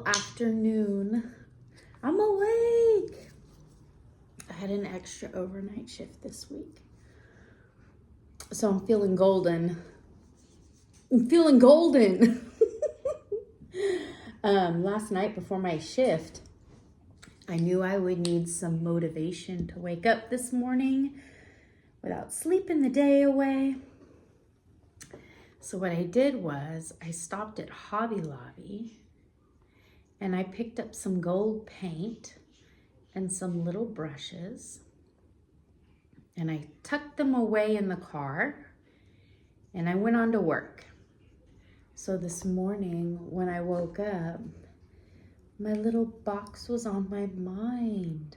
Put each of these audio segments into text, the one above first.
afternoon. I'm awake. I had an extra overnight shift this week, so I'm feeling golden. I'm feeling golden. Last night before my shift, I knew I would need some motivation to wake up this morning without sleeping the day away. So what I did was I stopped at Hobby Lobby and I picked up some gold paint and some little brushes, and I tucked them away in the car and I went on to work. So this morning when I woke up, my little box was on my mind.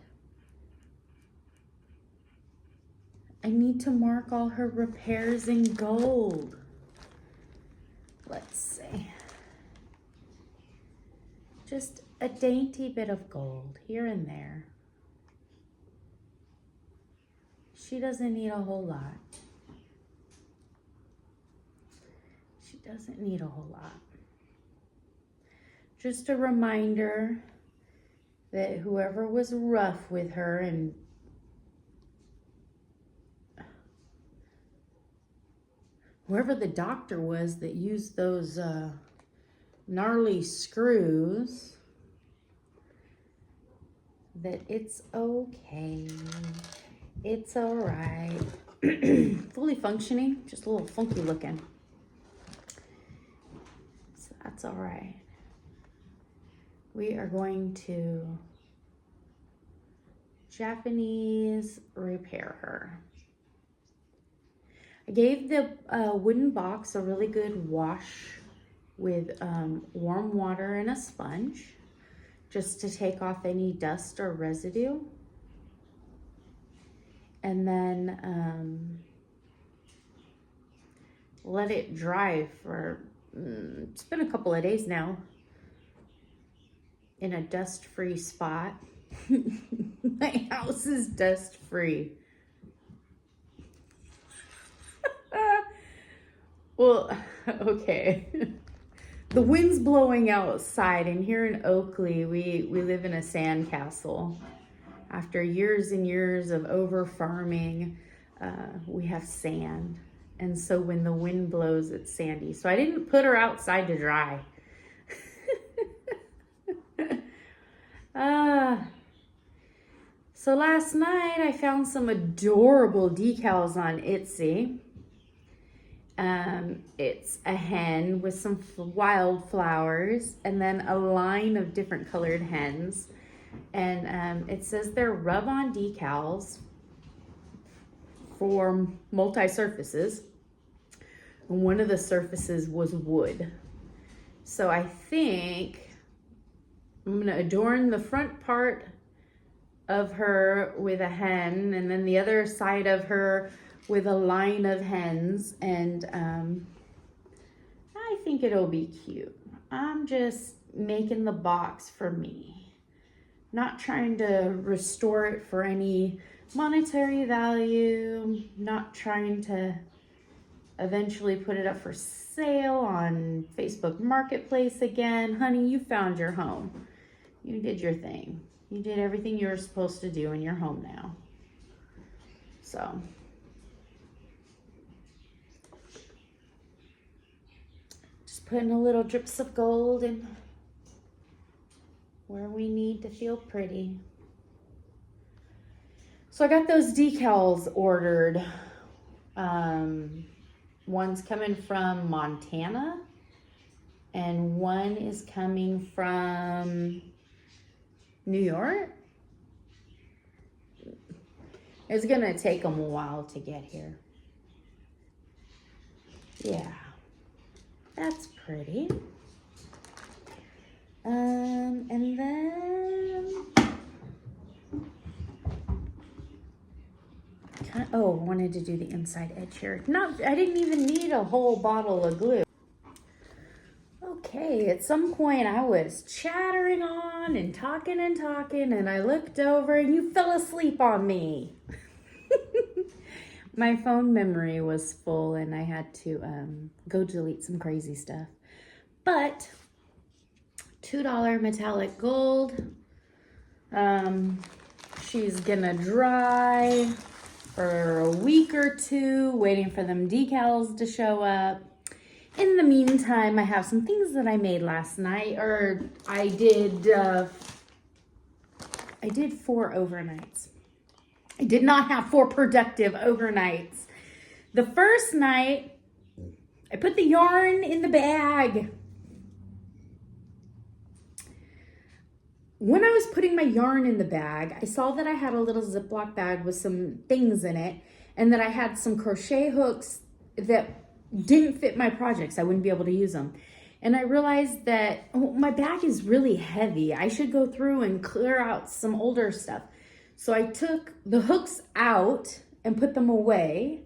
I need to mark all her repairs in gold. Let's see. Just a dainty bit of gold here and there. She doesn't need a whole lot. She doesn't need a whole lot. Just a reminder that whoever was rough with her and whoever the doctor was that used those gnarly screws, that it's okay. It's all right. Fully functioning, just a little funky looking. So that's all right. We are going to Japanese repair her. I gave the wooden box a really good wash with warm water and a sponge, just to take off any dust or residue. And then let it dry for, it's been a couple of days now, in a dust-free spot. My house is dust-free. Well, okay. The wind's blowing outside, and here in Oakley, we live in a sand castle. After years and years of over farming, we have sand. And so when the wind blows, it's sandy. So I didn't put her outside to dry. So last night I found some adorable decals on Etsy. It's a hen with some wildflowers and then a line of different colored hens. And it says they're rub-on decals for multi-surfaces. And one of the surfaces was wood. So I think I'm going to adorn the front part of her with a hen, and then the other side of her with a line of hens, and I think it'll be cute. I'm just making the box for me, not trying to restore it for any monetary value, not trying to eventually put it up for sale on Facebook Marketplace again. Honey, you found your home. You did your thing. You did everything you were supposed to do, and you're home now. So just putting a little drips of gold in where we need to feel pretty. So I got those decals ordered. One's coming from Montana and one is coming from New York. It's gonna take them a while to get here. Yeah, that's pretty. And then, I wanted to do the inside edge here. I didn't even need a whole bottle of glue. Okay, at some point I was chattering on and talking, and I looked over and you fell asleep on me. My phone memory was full and I had to go delete some crazy stuff. But $2 metallic gold. She's gonna dry for a week or two, waiting for them decals to show up. In the meantime, I have some things that I made last night, or I did 4 overnights. I did not have 4 productive overnights. The first night, I put the yarn in the bag. When I was putting my yarn in the bag, I saw that I had a little Ziploc bag with some things in it, and that I had some crochet hooks that didn't fit my projects. I wouldn't be able to use them. And I realized that my bag is really heavy. I should go through and clear out some older stuff. So I took the hooks out and put them away,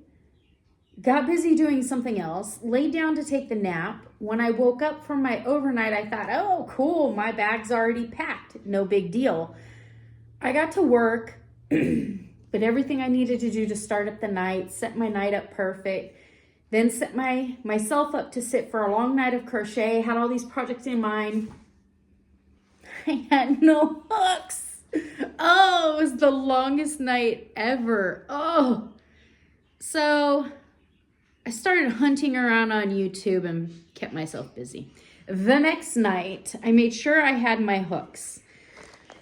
got busy doing something else, laid down to take the nap. When I woke up from my overnight, I thought, oh, cool, my bag's already packed. No big deal. I got to work, but everything I needed to do to start up the night, set my night up perfect, then set myself up to sit for a long night of crochet, had all these projects in mind. I had no hooks. Oh, it was the longest night ever. Oh, so I started hunting around on YouTube and kept myself busy. The next night, I made sure I had my hooks.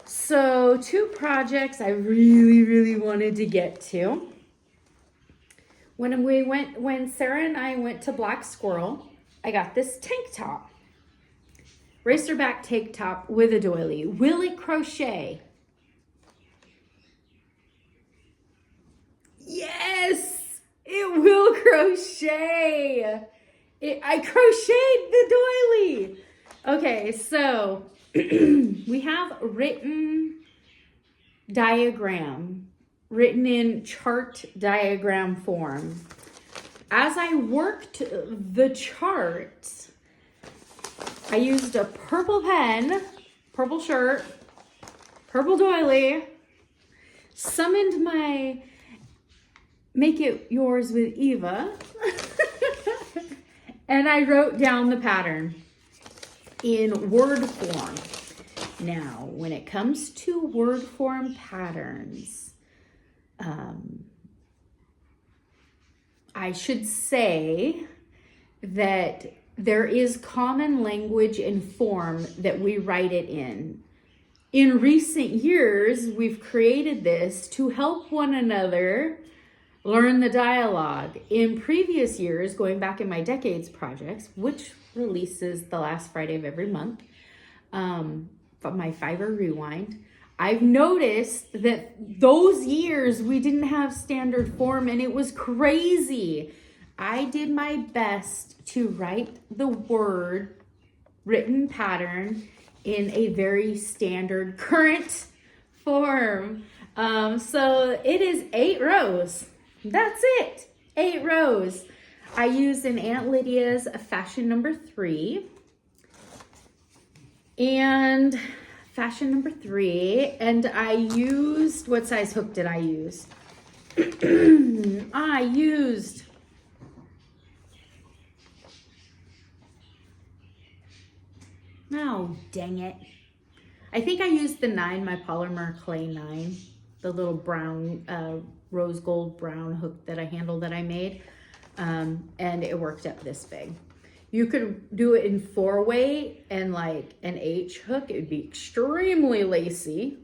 So 2 projects I really, really wanted to get to. When Sarah and I went to Black Squirrel, I got this tank top. Racerback tank top with a doily. Will it crochet? Yes! It will crochet. I crocheted the doily. Okay, so we have written diagram, written in chart diagram form. As I worked the chart, I used a purple pen, purple shirt, purple doily, summoned my Make It Yours with Eva, and I wrote down the pattern in word form. Now, when it comes to word form patterns, I should say that there is common language and form that we write it in. In recent years, we've created this to help one another learn the dialogue. In previous years, going back in my decades projects, which releases the last Friday of every month, but my Fiverr Rewind, I've noticed that those years we didn't have standard form and it was crazy. I did my best to write the word written pattern in a very standard current form. So it is 8 rows. That's it. 8 rows. I used an Aunt Lydia's fashion number 3. And fashion number 3. And I used, what size hook did I use? I used oh, dang it. I think I used the 9, my Polymer Clay 9, the little brown, rose gold brown hook that I made. And it worked out this big. You could do it in 4-way and like an H hook. It would be extremely lacy,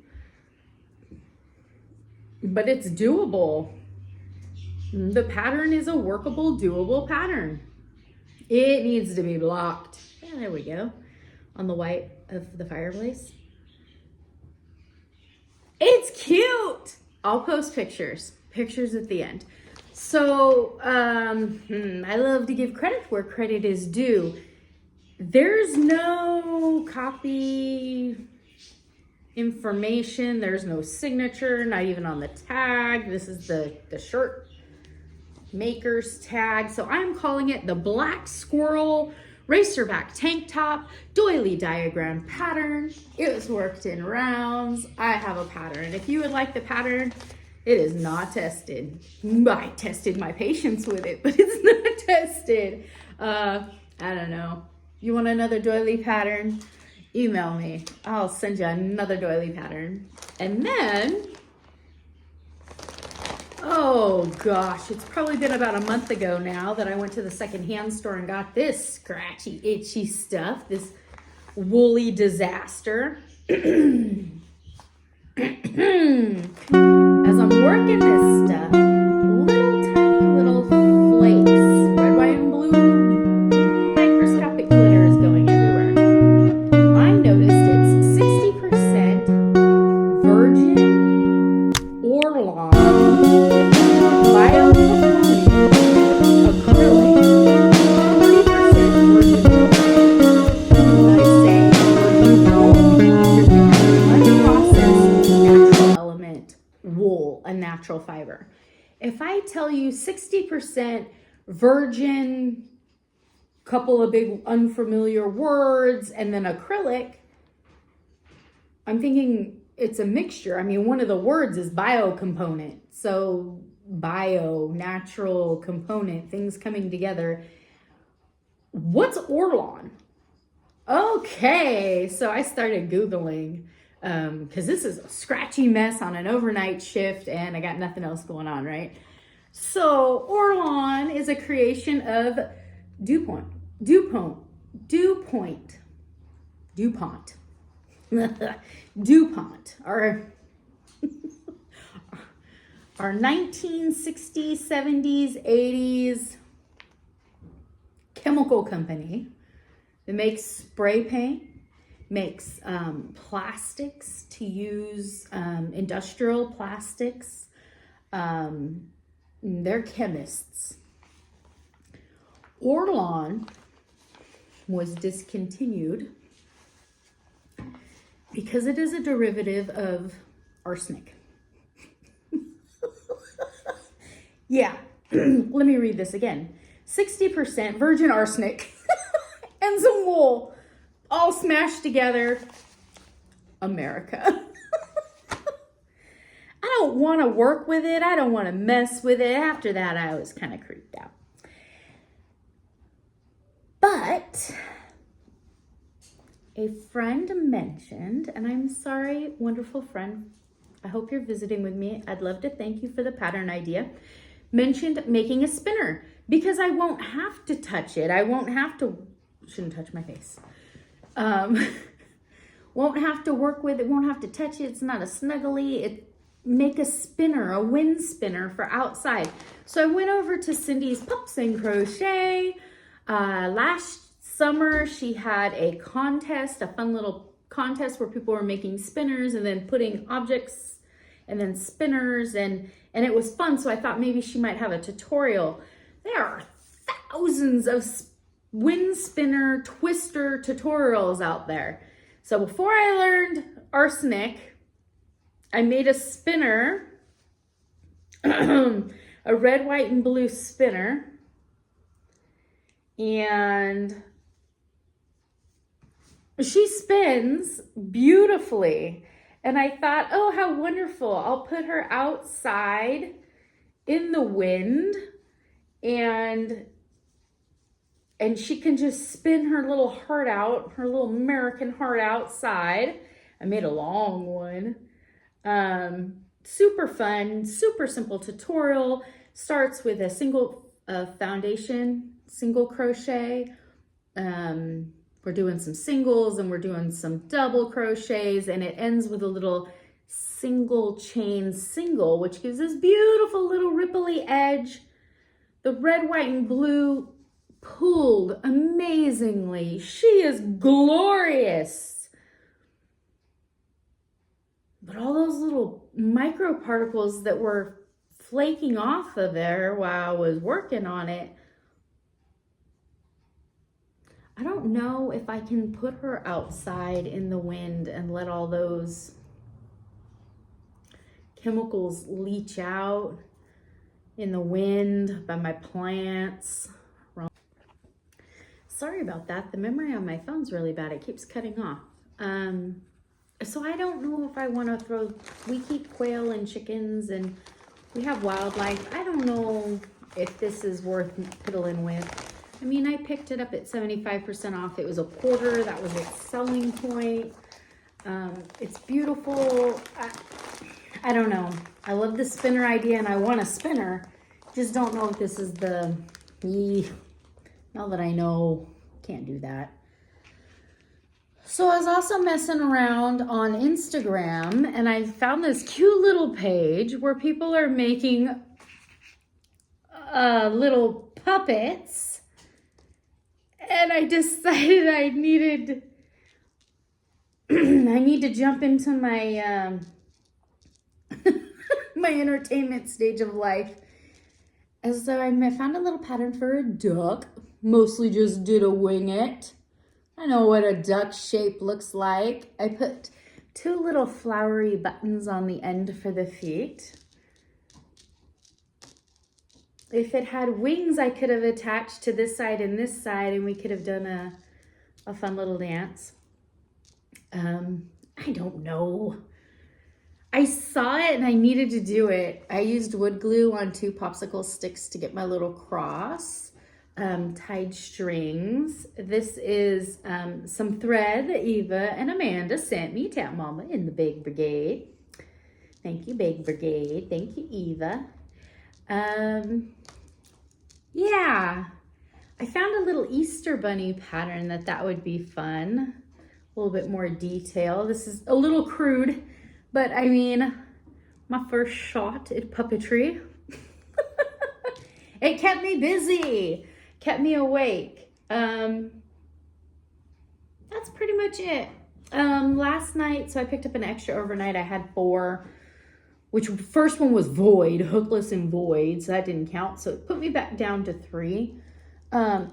but it's doable. The pattern is a workable, doable pattern. It needs to be blocked. Yeah, there we go. On the white of the fireplace. It's cute. I'll post pictures at the end. So, I love to give credit where credit is due. There's no copy information. There's no signature, not even on the tag. This is the shirt maker's tag. So I'm calling it the Black Squirrel Racerback Tank Top Doily Diagram Pattern. It was worked in rounds. I have a pattern. If you would like the pattern, it is not tested. I tested my patience with it, but it's not tested. I don't know. You want another doily pattern? email me. I'll send you another doily pattern. And then, oh gosh, it's probably been about a month ago now that I went to the secondhand store and got this scratchy, itchy stuff, this woolly disaster. As I'm working this stuff, little tiny little flakes, red, white, and blue, microscopic glitter is going everywhere. I noticed it's 60% virgin Orlon biocomponent acrylic, 40% virgin wool, a natural fiber. If I tell you 60% virgin, couple of big unfamiliar words, and then acrylic, I'm thinking it's a mixture. I mean, one of the words is biocomponent. So bio, natural component, things coming together. What's Orlon? Okay, so I started Googling because this is a scratchy mess on an overnight shift and I got nothing else going on, right? So Orlon is a creation of DuPont, our 1960s, 70s, 80s chemical company that makes spray paint, makes plastics to use, industrial plastics. They're chemists. Orlon was discontinued because it is a derivative of arsenic. Yeah, let me read this again. 60% virgin arsenic and some wool, all smashed together. America. I don't want to work with it. I don't want to mess with it. After that, I was kind of creeped out. But a friend mentioned, and I'm sorry, wonderful friend, I hope you're visiting with me. I'd love to thank you for the pattern idea. Mentioned making a spinner because I won't have to touch it. I won't have to, shouldn't touch my face. Won't have to work with it, won't have to touch it. It's not a snuggly. Make a spinner, a wind spinner for outside. So I went over to Cindy's Pups and Crochet. Last summer, she had a contest, a fun little contest where people were making spinners and then putting objects and then spinners, and it was fun. So I thought maybe she might have a tutorial. There are thousands of wind spinner twister tutorials out there. So before I learned arsenic, I made a spinner, a red, white, and blue spinner, and she spins beautifully. And I thought, oh, how wonderful. I'll put her outside in the wind and she can just spin her little heart out, her little American heart outside. I made a long one. Super fun, super simple tutorial. Starts with a single foundation, single crochet. We're doing some singles and we're doing some double crochets, and it ends with a little single chain single, which gives this beautiful little ripply edge. The red, white, and blue pulled amazingly. She is glorious. But all those little microparticles that were flaking off of there while I was working on it, I don't know if I can put her outside in the wind and let all those chemicals leach out in the wind by my plants. Sorry about that. The memory on my phone's really bad. It keeps cutting off. So I don't know if I want to throw, we keep quail and chickens and we have wildlife. I don't know if this is worth piddling with. I mean, I picked it up at 75% off. It was a quarter. That was its selling point. It's beautiful. I don't know. I love the spinner idea and I want a spinner. Just don't know if this is the, now that I know, can't do that. So I was also messing around on Instagram and I found this cute little page where people are making little puppets. And I decided I needed, I need to jump into my, my entertainment stage of life. And so I found a little pattern for a duck. Mostly just did a wing it. I know what a duck shape looks like. I put 2 little flowery buttons on the end for the feet. If it had wings, I could have attached to this side and we could have done a fun little dance. I don't know. I saw it and I needed to do it. I used wood glue on 2 popsicle sticks to get my little cross. Tied strings. This is some thread that Eva and Amanda sent me. Tap Mama in the Big Brigade. Thank you, Big Brigade. Thank you, Eva. Yeah, I found a little Easter bunny pattern that would be fun. A little bit more detail. This is a little crude, but I mean, my first shot at puppetry. It kept me busy, kept me awake. That's pretty much it. Last night, so I picked up an extra overnight. I had 4. Which first one was void, hookless and void, so that didn't count. So it put me back down to 3. I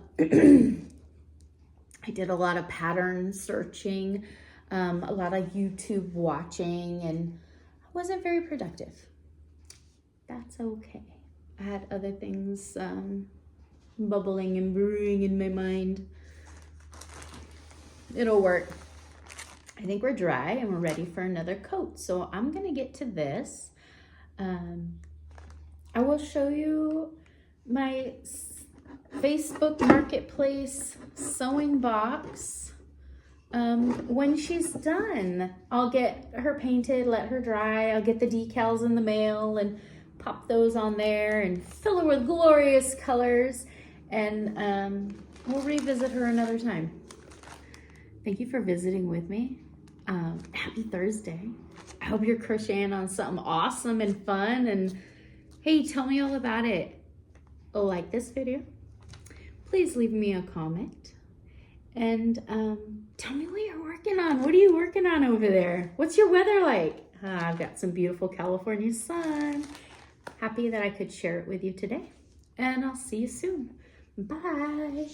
did a lot of pattern searching, a lot of YouTube watching, and I wasn't very productive. That's okay. I had other things bubbling and brewing in my mind. It'll work. I think we're dry and we're ready for another coat. So I'm gonna get to this. I will show you my Facebook Marketplace sewing box when she's done. I'll get her painted, let her dry. I'll get the decals in the mail and pop those on there and fill her with glorious colors. And we'll revisit her another time. Thank you for visiting with me. Happy Thursday. I hope you're crocheting on something awesome and fun. And hey, tell me all about it. Like this video. Please leave me a comment. And tell me what you're working on. What are you working on over there? What's your weather like? I've got some beautiful California sun. Happy that I could share it with you today. And I'll see you soon. Bye.